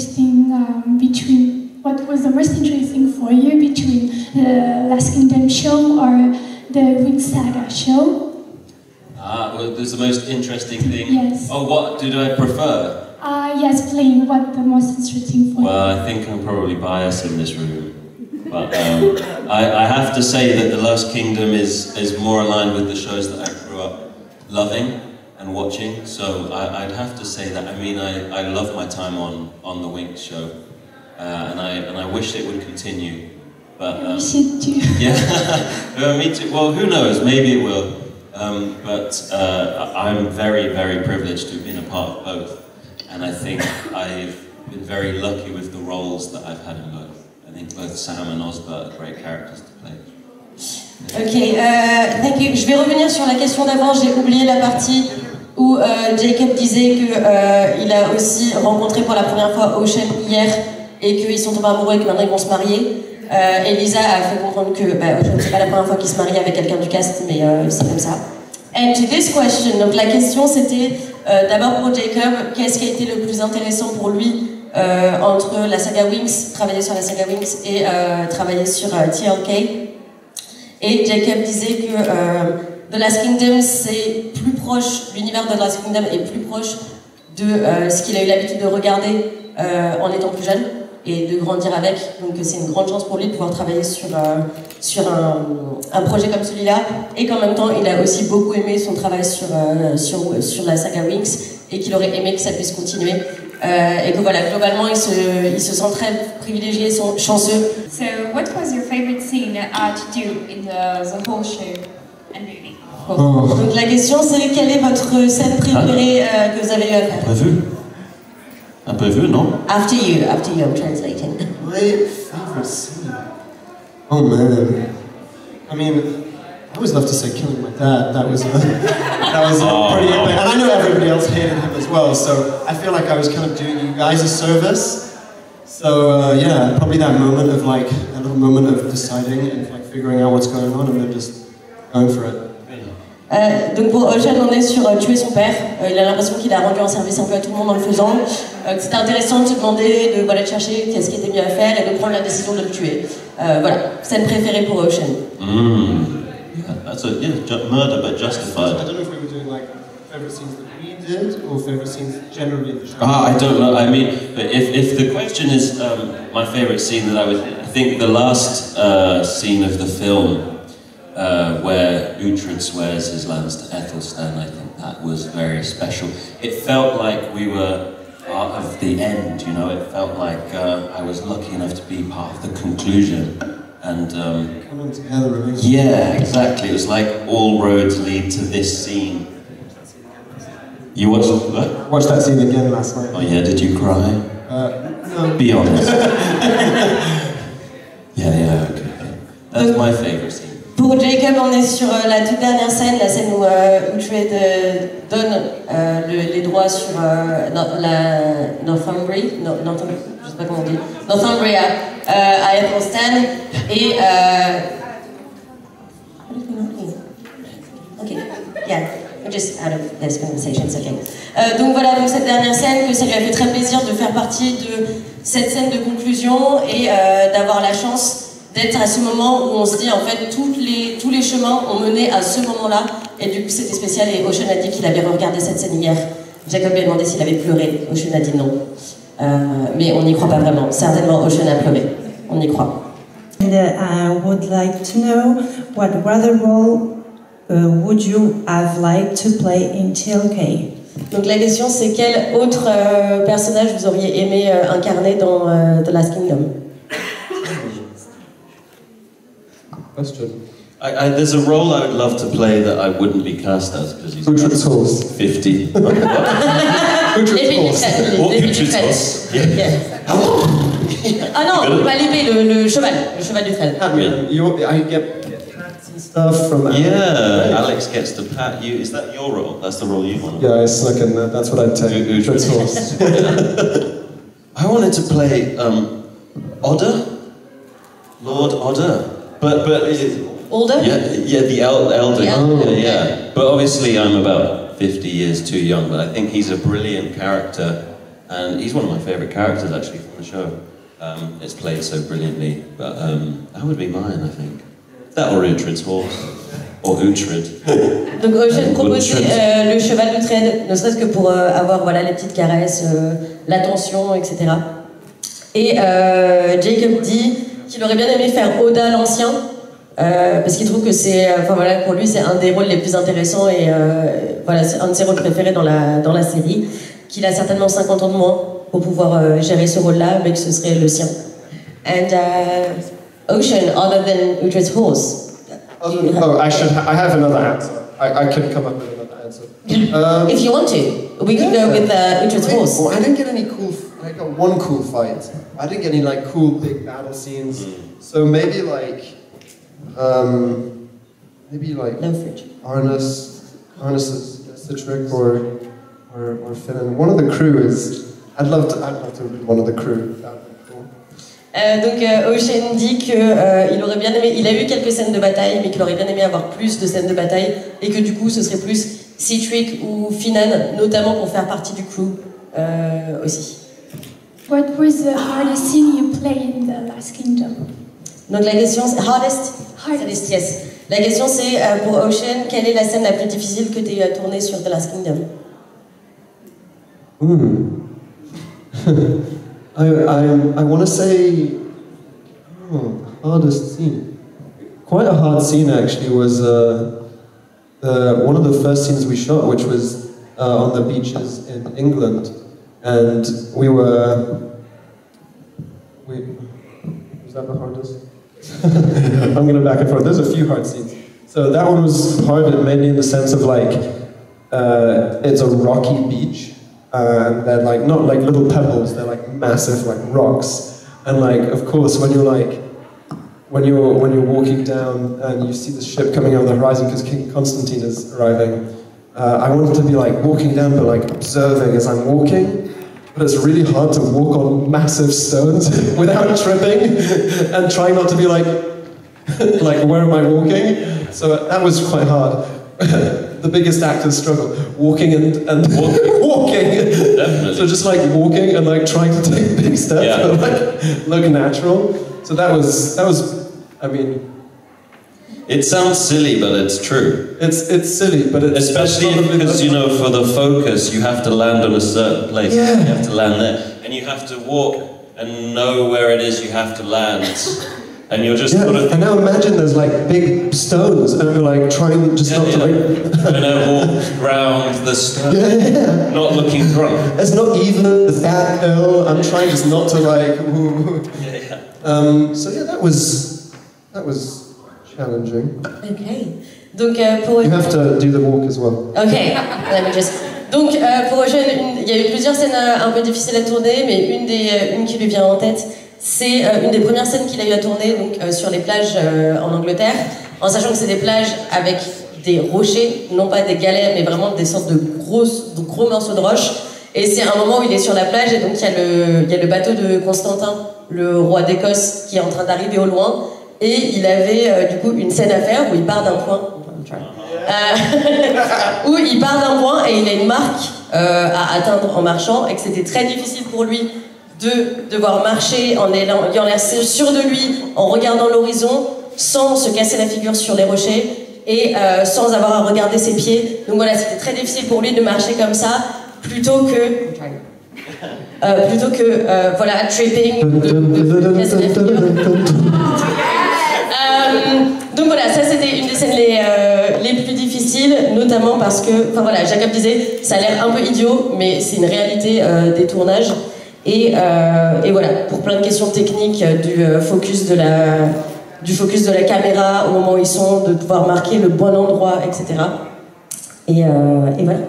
interesting what was the most interesting for you between the Last Kingdom show or the Winx Saga show? Well, there's the most interesting thing. Yes. Oh, what did I prefer? Yes, playing. What the most interesting for you? Well, I think I'm probably biased in this room. But I have to say that The Last Kingdom is more aligned with the shows that I grew up loving and watching. So I'd have to say that. I mean, I love my time on the Winx show, and I wish it would continue. But I wish it too. Yeah, me too. Well, who knows? Maybe it will. But I'm very, very privileged to have been a part of both, and I think I've been very lucky with the roles that I've had in both. I think both Sam and Osbert are great characters to play. Ok, thank you. Je vais revenir sur la question d'avant. J'ai oublié la partie où Jacob disait qu'il a aussi rencontré pour la première fois Ocean hier et qu'ils sont tombés amoureux et que maintenant ils vont se marier. Et Lisa a fait comprendre que Ocean, c'est pas la première fois qu'il se marie avec quelqu'un du cast, mais c'est comme ça. And to this question, donc la question c'était d'abord pour Jacob, qu'est-ce qui a été le plus intéressant pour lui entre la saga Winx, travailler sur la saga Winx et travailler sur TLK. Et Jacob disait que The Last Kingdom c'est plus proche, l'univers de The Last Kingdom est plus proche de ce qu'il a eu l'habitude de regarder en étant plus jeune et de grandir avec, donc c'est une grande chance pour lui de pouvoir travailler sur un projet comme celui-là, et qu'en même temps il a aussi beaucoup aimé son travail sur la saga Winx et qu'il aurait aimé que ça puisse continuer, et que voilà, globalement il se sent très privilégié, chanceux. So what was your favorite scene to do in the whole show and movie? Donc la question c'est quelle est votre scène préférée que vous avez eu à faire? Un peu vu, non? After you, I'm translating. My favorite scene? Oh man. I mean, I always love to say killing my dad. That was pretty epic. And I know everybody else hated him as well, so I feel like I was kind of doing you guys a service. So yeah, probably that moment of like, a little moment of deciding and like figuring out what's going on and then just going for it. Donc pour Ocean, on est sur tuer son père. Il a l'impression qu'il a rendu un service un peu à tout le monde en le faisant. C'était intéressant de se demander, de chercher qu'est-ce qui était mieux à faire et de prendre la décision de le tuer. Voilà, scène préférée pour Ocean. That's murder but justified. I don't know if we were doing like favorite scenes that we did or favorite scenes generally in the show. I don't know. I mean, but if the question is my favorite scene that I think the last scene of the film. Where Uhtred swears his lands to Ethelstan, I think that was very special. It felt like we were part of the end, you know, it felt like I was lucky enough to be part of the conclusion. And coming together, really. Yeah, exactly. It was like all roads lead to this scene. You watched what? Watched that scene again last night. Oh yeah, did you cry? No. Be honest. yeah, okay. That's my favorite scene. Pour Jacob, on est sur la toute dernière scène, la scène où Uhtred donne les droits sur Northumbria, je sais pas comment on dit, Northumbria à Ethelstan, et ok, yeah, we're just out of this conversation, it's okay. Donc voilà, donc cette dernière scène, que ça lui a fait très plaisir de faire partie de cette scène de conclusion et d'avoir la chance d'être à ce moment où on se dit en fait tous les chemins ont mené à ce moment-là, et du coup c'était spécial. Et Ocean a dit qu'il avait regardé cette scène hier. Jacob lui a demandé s'il avait pleuré. Ocean a dit non, mais on n'y croit pas vraiment. Certainement Ocean a pleuré, on y croit. And I would like to know what other role would you have liked to play in TLK? Donc la question c'est quel autre personnage vous auriez aimé incarner dans The Last Kingdom? Question. There's a role I would love to play that I wouldn't be cast as because he's Uhtred's horse. 50. Uhtred's horse. Uhtred's horse. Yeah. Ah non, pas l'épée, le cheval d'Uhtred. I get pats and stuff from. Yeah, Alex gets to pat you. Is that your role? That's the role you want. Yeah, I snuck in there. That's what I'd take. Uhtred's horse. I wanted to play Odder, Lord Odder. But Older? Yeah, the elder. Yeah. But obviously I'm about 50 years too young, but I think he's a brilliant character, and he's one of my favourite characters actually from the show. It's played so brilliantly, but that would be mine, I think. That or Uhtred's horse, or Uhtred. Donc Ocean proposait le cheval d'Uhtred, ne serait-ce que pour avoir voilà, les petites caresses, l'attention, etc. Et Jacob dit qu'il aurait bien aimé faire Oda l'Ancien, parce qu'il trouve que c'est, enfin voilà, pour lui c'est un des rôles les plus intéressants et voilà, c'est un de ses rôles préférés dans la série, qu'il a certainement 50 ans de moins pour pouvoir gérer ce rôle-là, mais que ce serait le sien. And Ocean, other than Uhtred's horse. I have another answer. I can come up with another answer. If you want to, we could go with Uhtred's horse. Well, I didn't get any cool. I got one cool fight. I didn't get any like cool big battle scenes. So maybe like No fridge. Arnis is the trick, or Finn. One of the crew is. I'd love to be one of the crew. That would be cool. Donc Ocean dit qu'il aurait bien aimé, il a eu quelques scènes de bataille, mais qu'il aurait bien aimé avoir plus de scènes de bataille, et que du coup ce serait plus Citric ou Finan, notamment pour faire partie du crew aussi. What was the hardest scene you played in The Last Kingdom? Donc la question c'est hardest, yes. La question c'est pour Ocean, quelle est la scène la plus difficile que tu aies tournée sur The Last Kingdom? I want to say hardest scene. Quite a hard scene actually was one of the first scenes we shot, which was on the beaches in England, and was that the hardest? I'm gonna back and forth. There's a few hard scenes. So that one was hard, mainly in the sense of like it's a rocky beach. And they're like not like little pebbles, they're like massive like rocks. And like of course when you're walking down and you see the ship coming over the horizon because King Constantine is arriving, I wanted to be like walking down but like observing as I'm walking. But it's really hard to walk on massive stones without tripping and trying not to be like where am I walking? So that was quite hard. The biggest actor's struggle, walking and walking. Definitely. So just like walking and like trying to take big steps, yeah. but like look natural. So that was. I mean, it sounds silly, but it's true. It's silly, but it's especially because you know for the focus you have to land on a certain place. Yeah. You have to land there, and you have to walk and know where it is you have to land. And you're just sort of... And now imagine there's like big stones and we're like trying just not to like... Trying to walk around the stone, not looking drunk. It's not even that hill, I'm trying just not to like... So yeah, that was challenging. Okay. Donc pour... You have to do the walk as well. Okay, let me just... Donc pour Ocean, il y a eu plusieurs scènes un peu difficiles à tourner, mais une qui lui vient en tête, c'est une des premières scènes qu'il a eu à tourner donc, sur les plages en Angleterre, en sachant que c'est des plages avec des rochers, non pas des galets, mais vraiment des sortes de gros morceaux de roche. Et c'est un moment où il est sur la plage, et donc il y a le bateau de Constantin, le roi d'Écosse, qui est en train d'arriver au loin, et il avait du coup une scène à faire où il part d'un point, où il part d'un point et il a une marque à atteindre en marchant, et que c'était très difficile pour lui de devoir marcher en ayant l'air sûr de lui, en regardant l'horizon, sans se casser la figure sur les rochers et sans avoir à regarder ses pieds. Donc voilà, c'était très difficile pour lui de marcher comme ça, plutôt que voilà, tripping, de casser la figure. Donc voilà, ça c'était une des scènes les plus difficiles, notamment parce que, enfin voilà, Jacob disait, ça a l'air un peu idiot, mais c'est une réalité des tournages. Et voilà, pour plein de questions techniques, du focus de la caméra au moment où ils sont, de pouvoir marquer le bon endroit, etc. Et voilà.